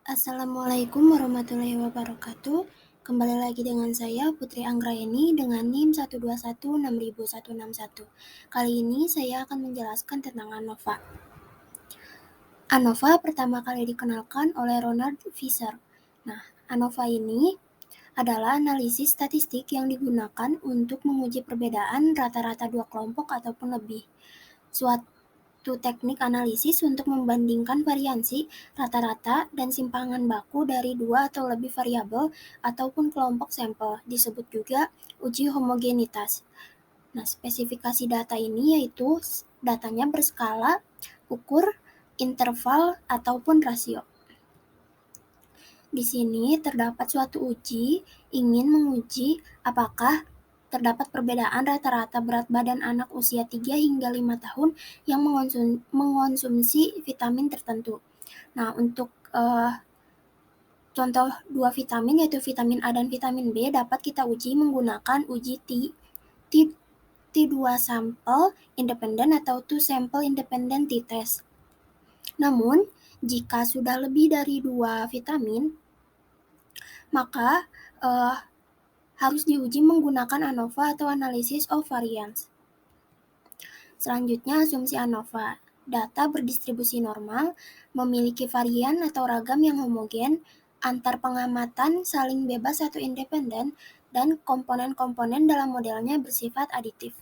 Assalamualaikum warahmatullahi wabarakatuh. Kembali lagi dengan saya Putri Anggraeni dengan NIM 1216061. Kali ini saya akan menjelaskan tentang ANOVA. ANOVA pertama kali dikenalkan oleh Ronald Fisher. Nah, ANOVA ini adalah analisis statistik yang digunakan untuk menguji perbedaan rata-rata dua kelompok ataupun lebih. Suatu teknik analisis untuk membandingkan variansi, rata-rata, dan simpangan baku dari dua atau lebih variabel ataupun kelompok sampel, disebut juga uji homogenitas. Nah, spesifikasi data ini yaitu datanya berskala, ukur, interval, ataupun rasio. Di sini terdapat suatu uji ingin menguji apakah terdapat perbedaan rata-rata berat badan anak usia 3 hingga 5 tahun yang mengonsumsi vitamin tertentu. Nah, untuk contoh dua vitamin yaitu vitamin A dan vitamin B dapat kita uji menggunakan uji T2 sampel independen atau two sample independent t-test. Namun, jika sudah lebih dari 2 vitamin, maka harus diuji menggunakan ANOVA atau Analysis of Variance. Selanjutnya, asumsi ANOVA. Data berdistribusi normal, memiliki varian atau ragam yang homogen, antar pengamatan saling bebas atau independen, dan komponen-komponen dalam modelnya bersifat aditif.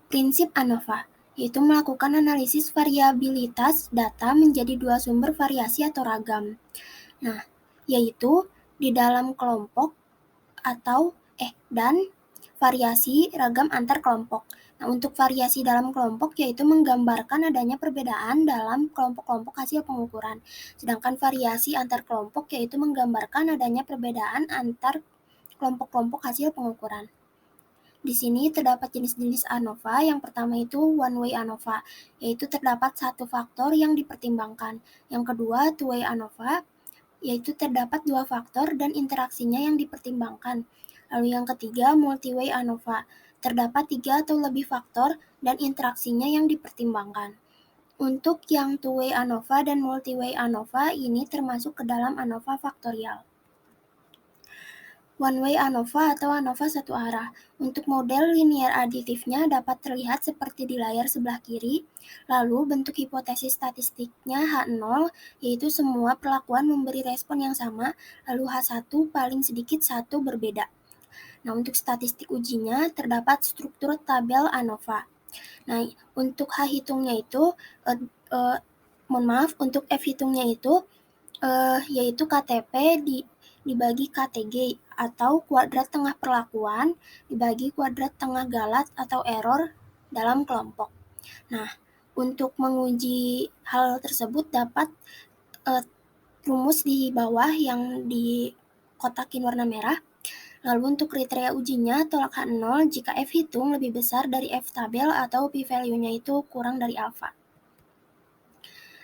Prinsip ANOVA, yaitu melakukan analisis variabilitas data menjadi dua sumber variasi atau ragam. Nah, yaitu di dalam kelompok dan variasi ragam antar kelompok. Nah, untuk variasi dalam kelompok yaitu menggambarkan adanya perbedaan dalam kelompok-kelompok hasil pengukuran. Sedangkan variasi antar kelompok yaitu menggambarkan adanya perbedaan antar kelompok-kelompok hasil pengukuran. Di sini terdapat jenis-jenis ANOVA. Yang pertama itu one-way ANOVA, yaitu terdapat satu faktor yang dipertimbangkan. Yang kedua, two-way ANOVA, yaitu terdapat dua faktor dan interaksinya yang dipertimbangkan. Lalu yang ketiga, multi-way ANOVA, terdapat 3 atau lebih faktor dan interaksinya yang dipertimbangkan. Untuk yang two-way ANOVA dan multi-way ANOVA ini termasuk ke dalam ANOVA faktorial. One-way ANOVA atau ANOVA satu arah. Untuk model linear aditifnya dapat terlihat seperti di layar sebelah kiri. Lalu bentuk hipotesis statistiknya H0, yaitu semua perlakuan memberi respon yang sama, lalu H1 paling sedikit satu berbeda. Nah, untuk statistik ujinya terdapat struktur tabel ANOVA. Nah, untuk H hitungnya itu, untuk F hitungnya itu, yaitu KTP dibagi KTG atau kuadrat tengah perlakuan dibagi kuadrat tengah galat atau error dalam kelompok. Nah, untuk menguji hal tersebut dapat rumus di bawah yang dikotakin warna merah. Lalu untuk kriteria ujinya tolak H0 jika F hitung lebih besar dari F tabel atau p-value-nya itu kurang dari alfa.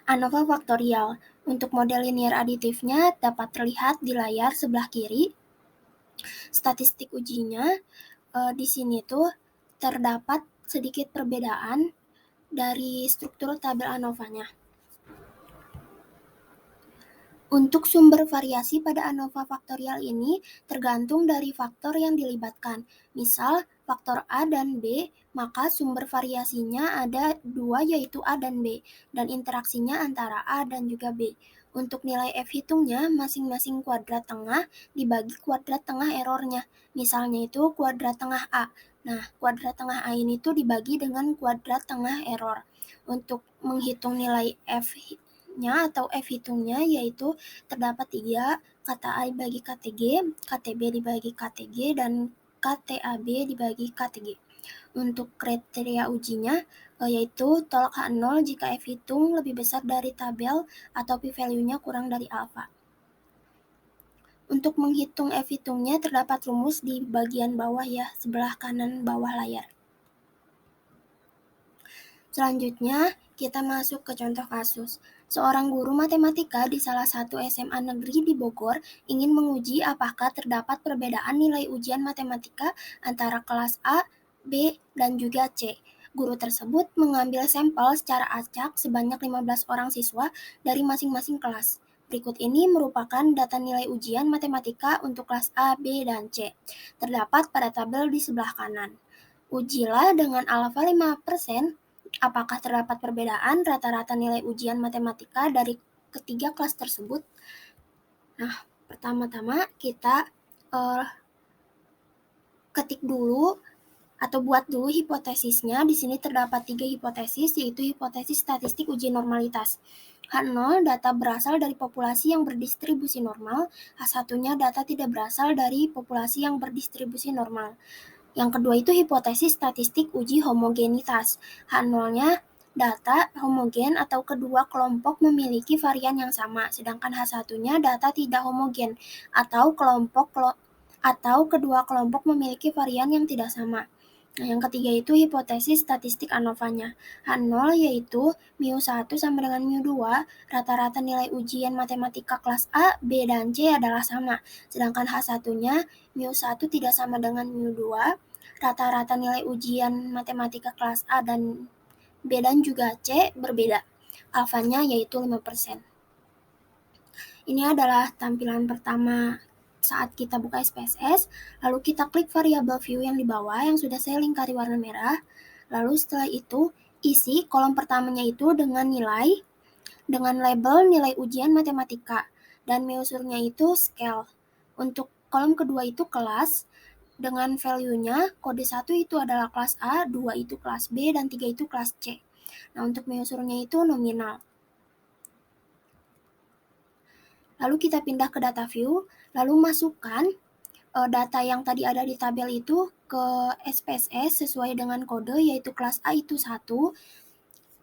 ANOVA faktorial. Untuk model linear aditifnya dapat terlihat di layar sebelah kiri. Statistik ujinya di sini tuh terdapat sedikit perbedaan dari struktur tabel ANOVA-nya. Untuk sumber variasi pada ANOVA faktorial ini tergantung dari faktor yang dilibatkan. Misal, faktor A dan B, maka sumber variasinya ada dua yaitu A dan B, dan interaksinya antara A dan juga B. Untuk nilai F hitungnya, masing-masing kuadrat tengah dibagi kuadrat tengah errornya. Misalnya itu kuadrat tengah A. Nah, kuadrat tengah A ini tuh dibagi dengan kuadrat tengah error. Untuk menghitung nilai F-nya atau F hitungnya yaitu terdapat 3, kata A dibagi KTG, KTB dibagi KTG, dan KTAB dibagi KTG. Untuk kriteria ujinya yaitu tolak H0 jika F hitung lebih besar dari tabel atau p-value-nya kurang dari alfa. Untuk menghitung F hitungnya terdapat rumus di bagian bawah ya, sebelah kanan bawah layar. Selanjutnya, kita masuk ke contoh kasus. Seorang guru matematika di salah satu SMA negeri di Bogor ingin menguji apakah terdapat perbedaan nilai ujian matematika antara kelas A, B, dan juga C. Guru tersebut mengambil sampel secara acak sebanyak 15 orang siswa dari masing-masing kelas. Berikut ini merupakan data nilai ujian matematika untuk kelas A, B, dan C. Terdapat pada tabel di sebelah kanan. Ujilah dengan alfa 5%, apakah terdapat perbedaan rata-rata nilai ujian matematika dari ketiga kelas tersebut? Nah, pertama-tama kita ketik dulu atau buat dulu hipotesisnya. Di sini terdapat 3 hipotesis, yaitu hipotesis statistik uji normalitas. H0 data berasal dari populasi yang berdistribusi normal, H1-nya data tidak berasal dari populasi yang berdistribusi normal. Yang kedua itu hipotesis statistik uji homogenitas. H0-nya data homogen atau kedua kelompok memiliki varian yang sama, sedangkan H1-nya data tidak homogen atau kedua kelompok memiliki varian yang tidak sama. Nah, yang ketiga itu hipotesis statistik ANOVA-nya. H0 yaitu mu1 sama dengan mu2, rata-rata nilai ujian matematika kelas A, B, dan C adalah sama. Sedangkan H1-nya mu1 tidak sama dengan mu2, rata-rata nilai ujian matematika kelas A dan B dan juga C berbeda. Alfanya yaitu 5%. Ini adalah tampilan pertama saat kita buka SPSS, lalu kita klik variabel view yang di bawah yang sudah saya lingkari warna merah. Lalu setelah itu isi kolom pertamanya itu dengan label nilai ujian matematika dan meusurnya itu scale. Untuk kolom kedua itu kelas dengan value-nya kode 1 itu adalah kelas A, 2 itu kelas B, dan 3 itu kelas C. Nah, untuk meusurnya itu nominal. Lalu kita pindah ke data view, lalu masukkan data yang tadi ada di tabel itu ke SPSS sesuai dengan kode, yaitu kelas A itu 1,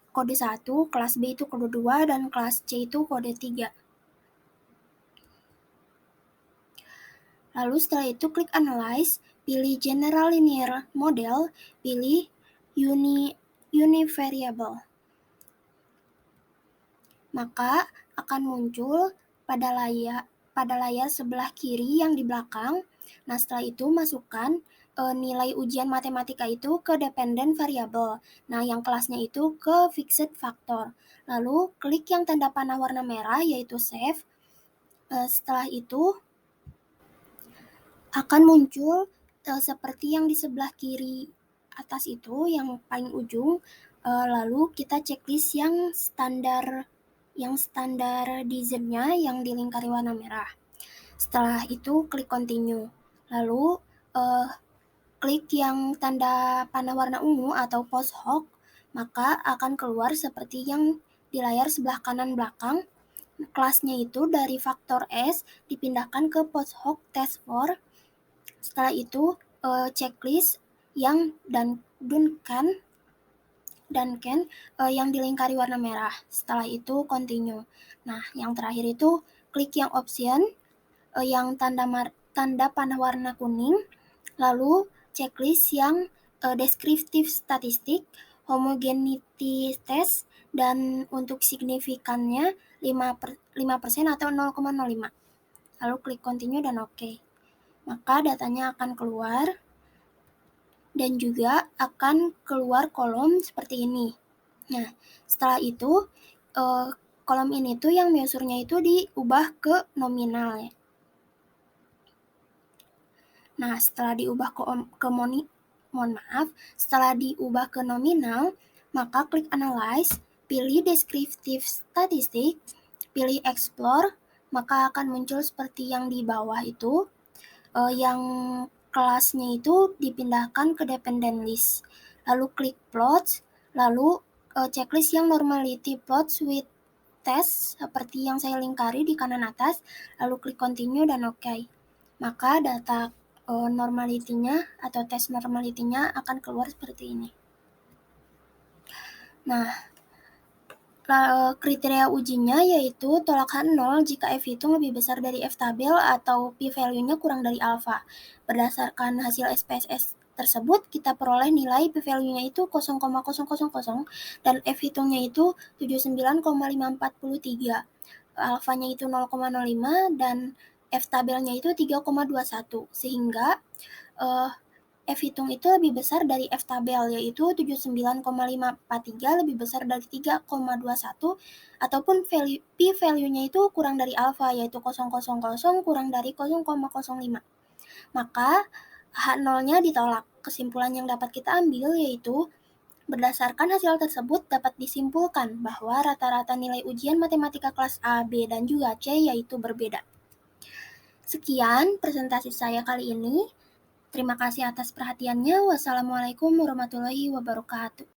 kode 1, kelas B itu kode 2, dan kelas C itu kode 3. Lalu setelah itu klik Analyze, pilih General Linear Model, pilih Univariable. Maka akan muncul pada layar sebelah kiri yang di belakang. Nah, setelah itu masukkan nilai ujian matematika itu ke dependent variable. Nah, yang kelasnya itu ke fixed factor. Lalu klik yang tanda panah warna merah yaitu save. Setelah itu akan muncul seperti yang di sebelah kiri atas itu, yang paling ujung. Lalu kita checklist yang standardized-nya yang dilingkari warna merah. Setelah itu klik continue. Lalu klik yang tanda panah warna ungu atau post hoc, maka akan keluar seperti yang di layar sebelah kanan belakang. Kelasnya itu dari faktor S dipindahkan ke post hoc test 4. Setelah itu checklist yang Duncan yang dilingkari warna merah. Setelah itu continue. Nah, yang terakhir itu klik yang option yang tanda panah warna kuning, lalu checklist yang descriptive statistik, homogeneity test, dan untuk signifikannya 5% atau 0,05. Lalu klik continue dan OK. Maka datanya akan keluar dan juga akan keluar kolom seperti ini. Nah, setelah itu kolom ini tuh yang meusurnya itu diubah ke nominal ya. Nah, setelah diubah setelah diubah ke nominal, maka klik Analyze, pilih Descriptive Statistic, pilih Explore, maka akan muncul seperti yang di bawah itu, yang kelasnya itu dipindahkan ke dependent list. Lalu klik Plots, lalu checklist yang Normality Plots with Test, seperti yang saya lingkari di kanan atas, lalu klik Continue dan OK. Maka data normality-nya atau tes normality-nya akan keluar seperti ini. Nah, kriteria ujinya yaitu tolak H0 jika F hitung lebih besar dari F tabel atau P-value-nya kurang dari alfa. Berdasarkan hasil SPSS tersebut, kita peroleh nilai P-value-nya itu 0,000 dan F hitungnya itu 79,543. Alfanya itu 0,05 dan F tabelnya itu 3,21, sehingga F hitung itu lebih besar dari F tabel, yaitu 79,543 lebih besar dari 3,21, ataupun p-value-nya itu kurang dari alfa, yaitu 0,00 kurang dari 0,05. Maka H0-nya ditolak. Kesimpulan yang dapat kita ambil yaitu berdasarkan hasil tersebut dapat disimpulkan bahwa rata-rata nilai ujian matematika kelas A, B, dan juga C yaitu berbeda. Sekian presentasi saya kali ini. Terima kasih atas perhatiannya. Wassalamualaikum warahmatullahi wabarakatuh.